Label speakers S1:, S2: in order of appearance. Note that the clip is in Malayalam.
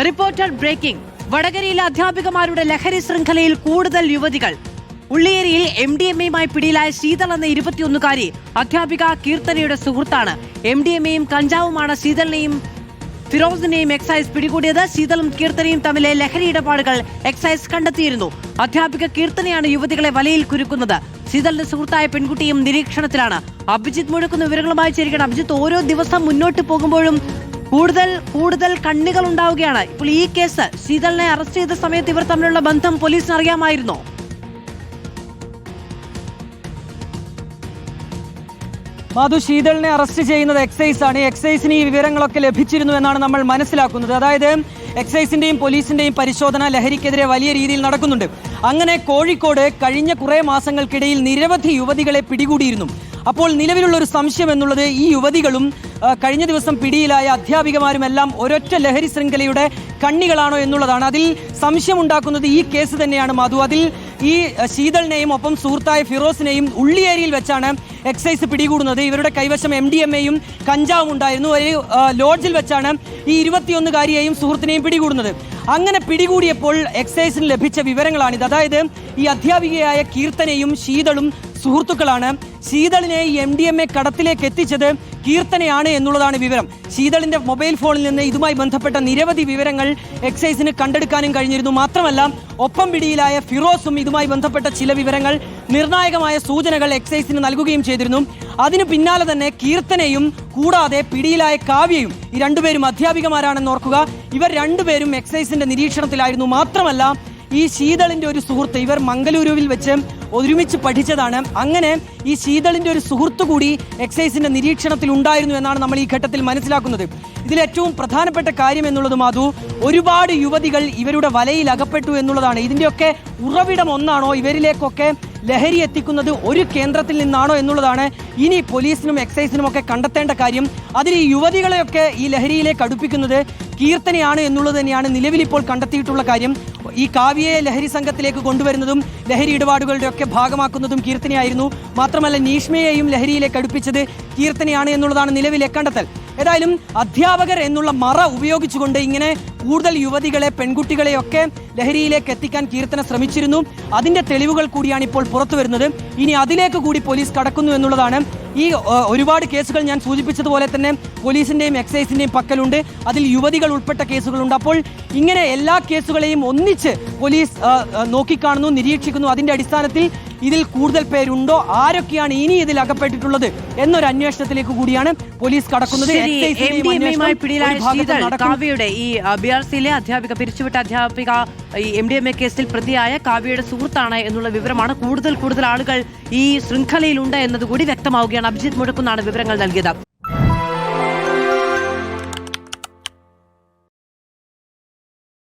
S1: Reporter breaking. വടകരയിലെ അധ്യാപികമാരുടെ ലഹരി ശൃംഖലയിൽ കൂടുതൽ യുവതികൾ. ഉള്ളിയേരിയിൽ MDMAയുമായി പിടിയിലായ ശീതൾ എന്ന 21-കാരി അധ്യാപിക കീർത്തനയുടെ സുഹൃത്താണ്. MDMAയും കഞ്ചാവുമാണ് ശീതളിനെയും ഫിറോസിനെയും എക്സൈസ് പിടികൂടിയത്. ശീതളും കീർത്തനയും തമ്മിലെ ലഹരി ഇടപാടുകൾ എക്സൈസ് കണ്ടെത്തിയിരുന്നു. അധ്യാപിക കീർത്തനയാണ് യുവതികളെ വലയിൽ കുരുക്കുന്നത്. ശീതളിന്റെ സുഹൃത്തായ പെൺകുട്ടിയും നിരീക്ഷണത്തിലാണ്. അഭിജിത്ത് മുഴക്കുന്ന വിവരങ്ങളുമായി ചേരുകയാണ്. അഭിജിത്ത്, ഓരോ ദിവസം മുന്നോട്ട് പോകുമ്പോഴും കൂടുതൽ കണ്ണികൾ ഉണ്ടാവുകയാണ്. ഇപ്പോൾ ഈ കേസ് ശീതളിനെ അറസ്റ്റ് ചെയ്ത സമയത്ത് ഇവർ തമ്മിലുള്ള ബന്ധം പോലീസിന് അറിയാമായിരുന്നോ?
S2: മാധു, ശീതളിനെ അറസ്റ്റ് ചെയ്യുന്നത് എക്സൈസ് ആണ്. എക്സൈസിന് ഈ വിവരങ്ങളൊക്കെ ലഭിച്ചിരുന്നു എന്നാണ് നമ്മൾ മനസ്സിലാക്കുന്നത്. അതായത് എക്സൈസിന്റെയും പോലീസിന്റെയും പരിശോധന ലഹരിക്കെതിരെ വലിയ രീതിയിൽ നടക്കുന്നുണ്ട്. അങ്ങനെ കോഴിക്കോട് കഴിഞ്ഞ കുറേ മാസങ്ങൾക്കിടയിൽ നിരവധി യുവതികളെ പിടികൂടിയിരുന്നു. അപ്പോൾ നിലവിലുള്ള ഒരു സംശയം എന്നുള്ളത് ഈ യുവതികളും കഴിഞ്ഞ ദിവസം പിടിയിലായ അധ്യാപികമാരുമെല്ലാം ഒരൊറ്റ ലഹരി ശൃംഖലയുടെ കണ്ണികളാണോ എന്നുള്ളതാണ്. അതിൽ സംശയമുണ്ടാക്കുന്നത് ഈ കേസ് തന്നെയാണ് മാധു. അതിൽ ഈ ശീതളിനെയും ഒപ്പം സുഹൃത്തായ ഫിറോസിനെയും ഉള്ളിയേരിയിൽ വെച്ചാണ് എക്സൈസ് പിടികൂടുന്നത്. ഇവരുടെ കൈവശം MDMAയും കഞ്ചാവും ഉണ്ടായിരുന്നു. ഒരു ലോഡ്ജിൽ വെച്ചാണ് ഈ 21-കാരിയെയും സുഹൃത്തിനെയും പിടികൂടുന്നത്. അങ്ങനെ പിടികൂടിയപ്പോൾ എക്സൈസിന് ലഭിച്ച വിവരങ്ങളാണിത്. അതായത് ഈ അധ്യാപികയായ കീർത്തനയും ശീതളും സുഹൃത്തുക്കളാണ്. ശീതളിനെ ഈ MDMA കടത്തിലേക്ക് എത്തിച്ചത് കീർത്തനയാണ് എന്നുള്ളതാണ് വിവരം. ശീതളിന്റെ മൊബൈൽ ഫോണിൽ നിന്ന് ഇതുമായി ബന്ധപ്പെട്ട നിരവധി വിവരങ്ങൾ എക്സൈസിന് കണ്ടെടുക്കാനും കഴിഞ്ഞിരുന്നു. മാത്രമല്ല, ഒപ്പം പിടിയിലായ ഫിറോസും ഇതുമായി ബന്ധപ്പെട്ട ചില വിവരങ്ങൾ, നിർണായകമായ സൂചനകൾ എക്സൈസിന് നൽകുകയും ചെയ്തിരുന്നു. അതിന് പിന്നാലെ തന്നെ കീർത്തനയും കൂടാതെ പിടിയിലായ കാവ്യയും, ഈ രണ്ടുപേരും അധ്യാപികമാരാണെന്ന് ഓർക്കുക. ഇവർ രണ്ടുപേരും എക്സൈസിന്റെ നിരീക്ഷണത്തിലായിരുന്നു. മാത്രമല്ല, ഈ ശീതളിന്റെ ഒരു സുഹൃത്ത്, ഇവർ മംഗലൂരുവിൽ വെച്ച് ഒരുമിച്ച് പഠിച്ചതാണ്. അങ്ങനെ ഈ ശീതളിന്റെ ഒരു സുഹൃത്തു കൂടി എക്സൈസിന്റെ നിരീക്ഷണത്തിൽ ഉണ്ടായിരുന്നു എന്നാണ് നമ്മൾ ഈ ഘട്ടത്തിൽ മനസ്സിലാക്കുന്നത്. ഇതിലേറ്റവും പ്രധാനപ്പെട്ട കാര്യം എന്നുള്ളത് മാധു, ഒരുപാട് യുവതികൾ ഇവരുടെ വലയിൽ അകപ്പെട്ടു എന്നുള്ളതാണ്. ഇതിന്റെയൊക്കെ ഉറവിടം ഒന്നാണോ, ഇവരിലേക്കൊക്കെ ലഹരി എത്തിക്കുന്നത് ഒരു കേന്ദ്രത്തിൽ നിന്നാണോ എന്നുള്ളതാണ് ഇനി പോലീസിനും എക്സൈസിനും ഒക്കെ കണ്ടെത്തേണ്ട കാര്യം. അതിൽ ഈ യുവതികളെയൊക്കെ ഈ ലഹരിയിലേക്ക് അടുപ്പിക്കുന്നത് കീർത്തനയാണ് എന്നുള്ളത് തന്നെയാണ് നിലവിലിപ്പോൾ കണ്ടെത്തിയിട്ടുള്ള കാര്യം. ഈ കാവ്യയെ ലഹരി സംഘത്തിലേക്ക് കൊണ്ടുവരുന്നതും ലഹരി ഇടപാടുകളുടെ ഒക്കെ ഭാഗമാക്കുന്നതും കീർത്തനയായിരുന്നു. മാത്രമല്ല, നീഷ്മയെയും ലഹരിയിലേക്ക് അടുപ്പിച്ചത് കീർത്തനയാണ് എന്നുള്ളതാണ് നിലവിലെ കണ്ടെത്തൽ. ഏതായാലും അധ്യാപകർ എന്നുള്ള മറ ഉപയോഗിച്ചുകൊണ്ട് ഇങ്ങനെ കൂടുതൽ യുവതികളെ, പെൺകുട്ടികളെയൊക്കെ ലഹരിയിലേക്ക് എത്തിക്കാൻ കീർത്തന ശ്രമിച്ചിരുന്നു. അതിന്റെ തെളിവുകൾ കൂടിയാണ് ഇപ്പോൾ പുറത്തു വരുന്നത്. ഇനി അതിലേക്ക് കൂടി പോലീസ് കടക്കുന്നു എന്നുള്ളതാണ്. ഈ ഒരുപാട് കേസുകൾ ഞാൻ സൂചിപ്പിച്ചതുപോലെ തന്നെ പോലീസിന്റെയും എക്സൈസിന്റെയും പക്കലുണ്ട്. അതിൽ യുവതികൾ ഉൾപ്പെട്ട കേസുകളുണ്ട്. അപ്പോൾ ഇങ്ങനെ എല്ലാ കേസുകളെയും ഒന്നിച്ച് പോലീസ് നോക്കിക്കാണുന്നു, നിരീക്ഷിക്കുന്നു. അതിന്റെ അടിസ്ഥാനത്തിൽ ഇതിൽ കൂടുതൽ പേരുണ്ടോ, ആരൊക്കെയാണ് ഇനി ഇതിൽ അകപ്പെട്ടിട്ടുള്ളത് എന്നൊരു അന്വേഷണത്തിലേക്ക് കൂടിയാണ് പോലീസ് കടക്കുന്നത്.
S1: കാവ്യയുടെ ഈ BRCയിലെ അധ്യാപിക, പിരിച്ചുവിട്ട അധ്യാപിക, ഈ MDMA കേസിൽ പ്രതിയായ കാവ്യയുടെ സുഹൃത്താണ് എന്നുള്ള വിവരമാണ്. കൂടുതൽ ആളുകൾ ഈ ശൃംഖലയിലുണ്ട് എന്നതുകൂടി വ്യക്തമാവുകയാണ്. അഭിജിത്ത് മുഴക്കുന്നാണ് വിവരങ്ങൾ നൽകിയത്.